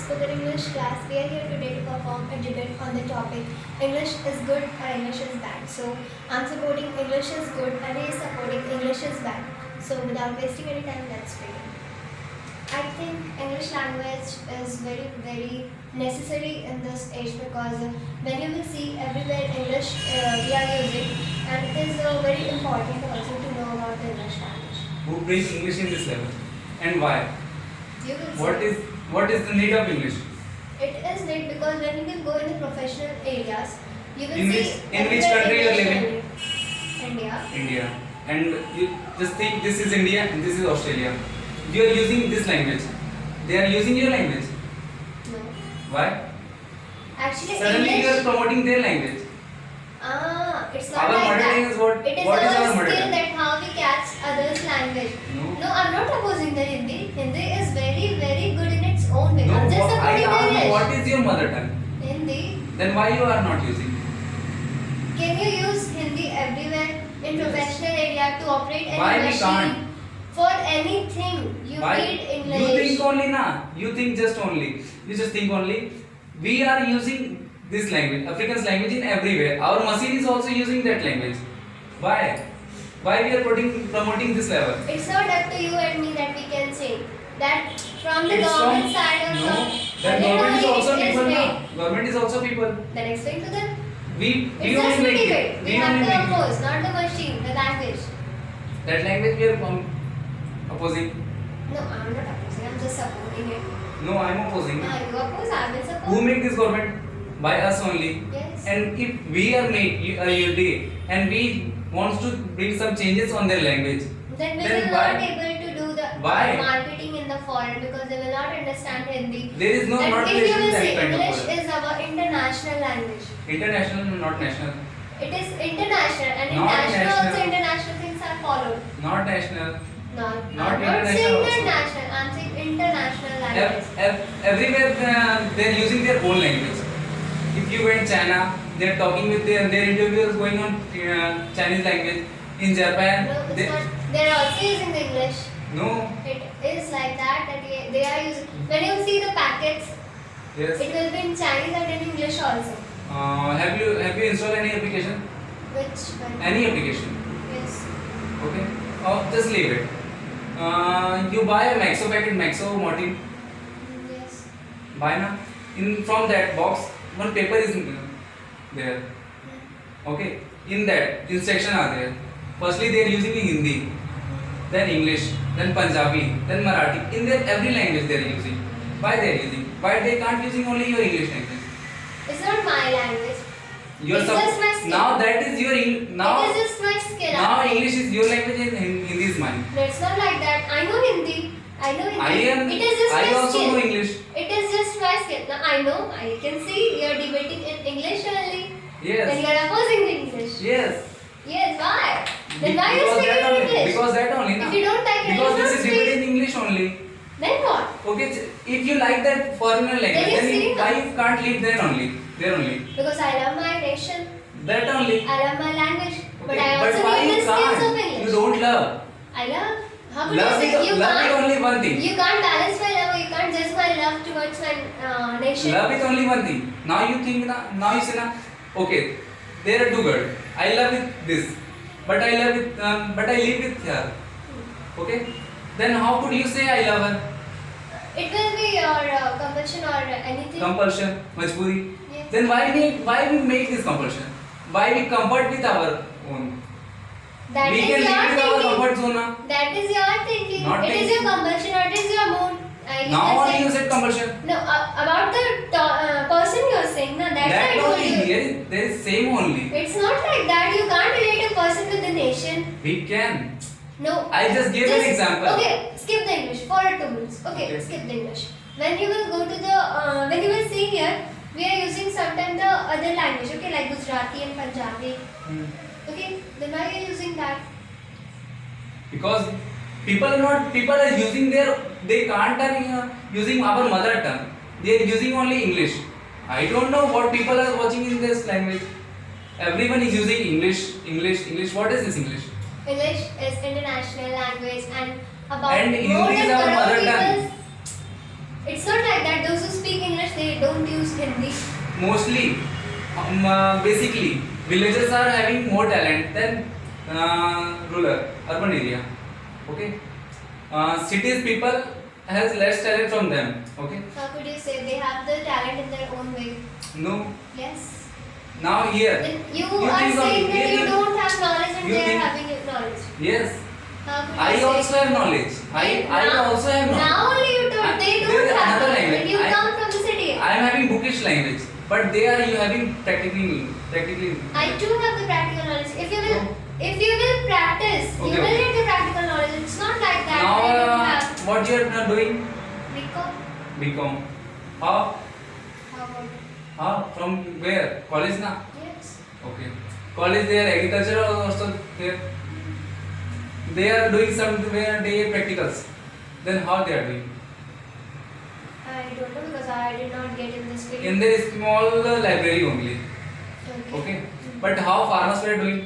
Spoken English class. We are here today to perform a debate on the topic English is good or English is bad. So I'm supporting English is good and he is supporting English is bad. So without wasting any time, let's begin. I think English language is very necessary in this age because when you will see everywhere English we are using, and it is very important also to know about the English language. Who brings English in this level and why? You will see. What is the need of English? It is neat because when you will go in the professional areas, you will In see which everywhere country you are English living? only. India. India. And you just think this is India and this is Australia. You are using this language. They are using your language. No. Why? Actually, Suddenly English. you are promoting their language. It's not Our like mother tongue that. is what? It is What is our our mother skill tongue? that how we catch others' language. No. I'm not opposing the Hindi. Hindi is very good in its own way. No, I'm just I supporting asked English. what is your mother tongue? Hindi. Then why you are not using? Can you use Hindi everywhere in Yes. professional area to operate any Why we machine? can't? For anything, you Why? need English. You think only na. You think just only. You just think only. We are using this language, African's language in everywhere. Our machine is also using that language. Why? Why we are promoting this level? It's not up to you and me that we can say that from the It's government from- side or No, from that government is also it people made. na. Government is also people. Then explain to them. We It's just only a make debate. it. We have only to make it. oppose, not the machine, the language. That language we are opposing. No, I'm not opposing. I'm just supporting it. No, I am opposing. You oppose, I will support. Who make this government? By us only. Yes. And if we are made a day and we wants to bring some changes on their language, Then we then will why? not able to do the Why? marketing in the foreign because they will not understand Hindi. there is no And not if you will that see, kind of English word. is our international language. International, not national. It is international, and in Not national also national. international things are followed. Not national. Not, Not I'm not international saying also. that national, I'm saying international language. Everywhere they are using their own language. If you go in China, they are talking with their interviewers going on Chinese language. In Japan, No, it's not. They're also using the English. no. It is like that they are using. When you see the packets, Yes. it will be in Chinese and in English also. Have you installed any application? Which one? Any application? Yes. Okay. Just leave it. You buy a Maxo packet, Maxo Mortin. Yes. Buy na. From that box, one paper is there. Okay. In that, instruction are there. Firstly, they are using in Hindi, then English, then Punjabi, then Marathi. In their every language they are using. Why they are using? Why they can't using only your English language? It's not my language. Your It's just my skill. now that is your now It is just my skill. now English is your language and Hindi is mine. No, it's not like that. I know Hindi. I know Hindi. It is just I my also skill. know English. It is just my skill. Now I know. I can see you are debating in English only. Yes. Then you are opposing the English. Yes. Yes. Why? Then why you Because speaking that in only. English? Because that only. Na. If you don't like Because English, this don't is speak. debated in English only. Then what? Okay, if you like that foreigner language, Then you then see why you can't live there only? There only. Because I love my nation. That only. I love my language. But Okay, I also why need you the skills of can't? English. You don't love. I love. How could Love you say you love is can't? only one thing. You can't balance my love. You can't judge my love towards my nation. Love is only one thing. Now you think na, now you say na, okay, there are two girls. I love with this, but I love with, but I live with her. Okay, then how could you say I love her? It will be your compulsion or anything. Compulsion, majburi. Yes. Then why we make this compulsion? Why we comfort with our own? That We is can your live with our thinking. comfort zone na. That is your thinking. Not It is thinking. your compulsion or it is your mood. You Now can only say- you said compulsion. No, about the person you are saying. No, that's why I That told only you. there is same only. It's not like that. You can't relate a person with the nation. We can. No. I just gave an example. Okay, skip the English for 2 minutes. Okay, Okay. skip the English. When you will go to the, when you will see here, we are using sometimes the other language. Okay, like Gujarati and Punjabi. Hmm. Okay, then why are you using that? Because people are using they can't are using our mother tongue. They are using only English. I don't know what people are watching in this language. Everyone is using English. What is this English? English is international language and about And more Hindi is than our crore mother people. tongue. It's not like that. Those who speak they don't use Hindi? Mostly, basically, villages are having more talent than rural, urban area. Okay, cities people has less talent from them. Okay, How could you say they have the talent in their own way? no. Yes. Now here, Then you You are think of- saying that you you think- don't have knowledge and you they are think- having knowledge. yes, How could I you say? also have knowledge. I Now- also have knowledge. Now only you told I- they there don't is have another knowledge. language. And you I- come from the city. I am having bookish language, but they are you having practically. I too have the practical knowledge. If you will practice, you Okay, will okay. get the practical knowledge. It's not like that. Now, I don't have. what you are now doing? Because BCom. How? how about How? From where? College na? yes. Okay. College there, agriculture also there. They are doing somewhere day practicals. Then how they are doing? I don't know because I did not get in this field. In their small library only. Okay. But how farmers were doing?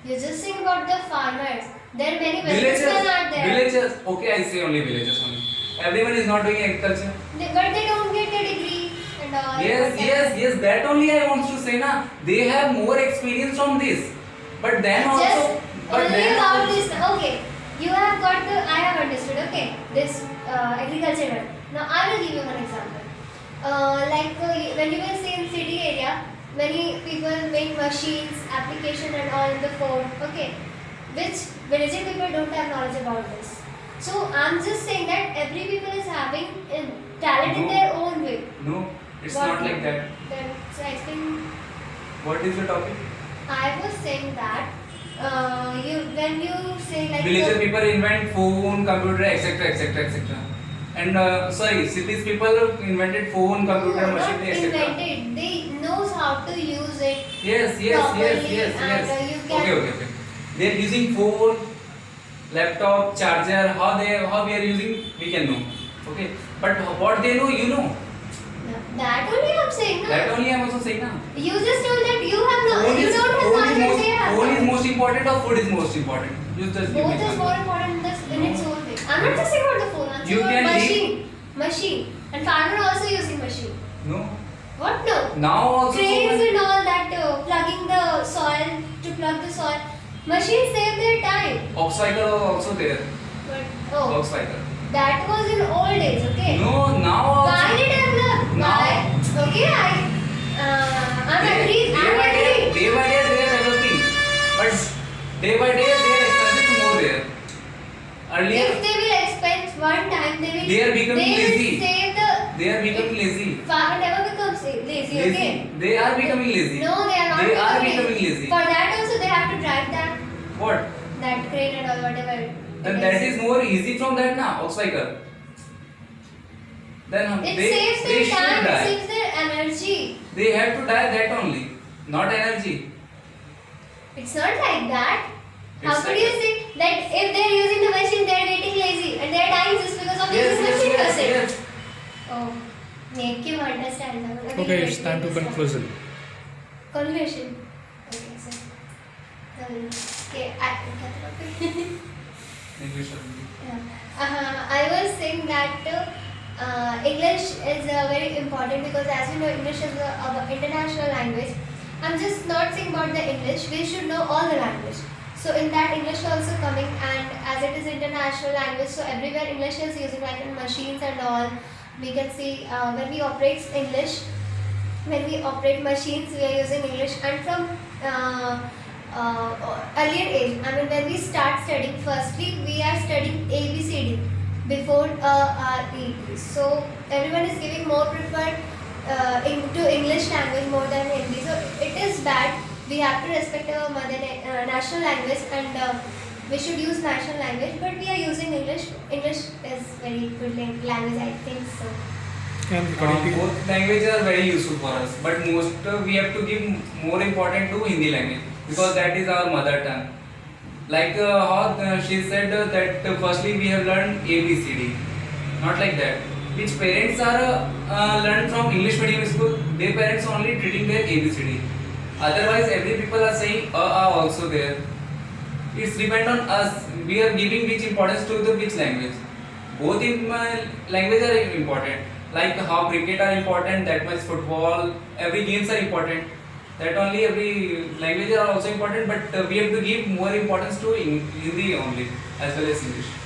You're just saying about the farmers. There are many businessmen out there. Villagers. Okay, I say only villagers only. Everyone is not doing agriculture. But they don't get a degree and all. Yes. That only I want to say na. They have more experience from this. But then also. Just But only then about also, this. Okay. You have got the. I have understood. Okay. This agriculture one. Now I will give you one example. When you will see in city area, many people make machines, application and all in the phone. Okay. Which villager people don't have knowledge about this. So I'm just saying that every people is having talent in No. their own way. No, it's What- not like that. Then so I explain. What is the topic? I was saying that when you say like Villager people invent phone, computer, etc. And cities people invented phone, computer, no, machine, not etc. invented. They knows how to use it. Yes. Properly, and you can- Okay. They are using phone, laptop, charger. How we are using, we can know. Okay. But what they know, you know. That only I'm saying. No? That only I am also saying now. You just told that you have no. Phone You is don't have phone knowledge is and most they have. phone is most important or food is most important. You just give me Both is example. more important in its own way. I'm not just saying about the phone. I'm You saying can about leave- machine, and farmer also using machine. No. What no? Now also so Cranes many- and all that plugging the soil to plug the soil. Machines save their time. Oxcycle was also there. But oh, Oxcycle. that was in old days. Okay. No, now also. Why did I develop? Now- Okay, I'm agreed. I'm agreed. Day by day they are developing, but day by day they are expensive more there. Earlier If they will expend one time, They are becoming they lazy. will save the. they are becoming lazy. Farmer never becomes lazy. Okay. They are becoming lazy. No, they are not. They are becoming lazy. For that also they have to drive What? that crane and all whatever. Then that is more easy from that na Oxcycle. Then It they saves they their should time. It die. saves their energy. They have to die that only, not energy. It's not like that. How It's could like you that. say that if they're using the machine, they're getting lazy and they're dying just because of using the machine? you're saying? Oh, make him understand now. Okay, it's time to conclusion. Conclusion. Okay, so. Okay, English only. I was saying that English is very important because, as you know, English is an international language. I'm just not saying about the English. We should know all the language. So in that, English also coming, and as it is international language, so everywhere English is using, like in machines and all. We can see when we operate English, when we operate machines, we are using English. And from earlier age, I mean, when we start studying, firstly we are studying ABCD before RE. So everyone is giving more preferred to English language more than Hindi. So it is bad. We have to respect our national language, and we should use national language. But we are using English. English is very good language, I think so. And according to Both languages are very useful for us, but most we have to give more important to Hindi language because that is our mother tongue. Like how she said that firstly we have learned ABCD, not like that. Which parents are learned from English medium school, their parents only treating their ABCD. Otherwise, every people are saying also there. It's depend on us. We are giving which importance to the which language. Both in language are important. Like how cricket are important, that much football, every games are important. That only every language are also important, but we have to give more importance to Hindi only as well as English.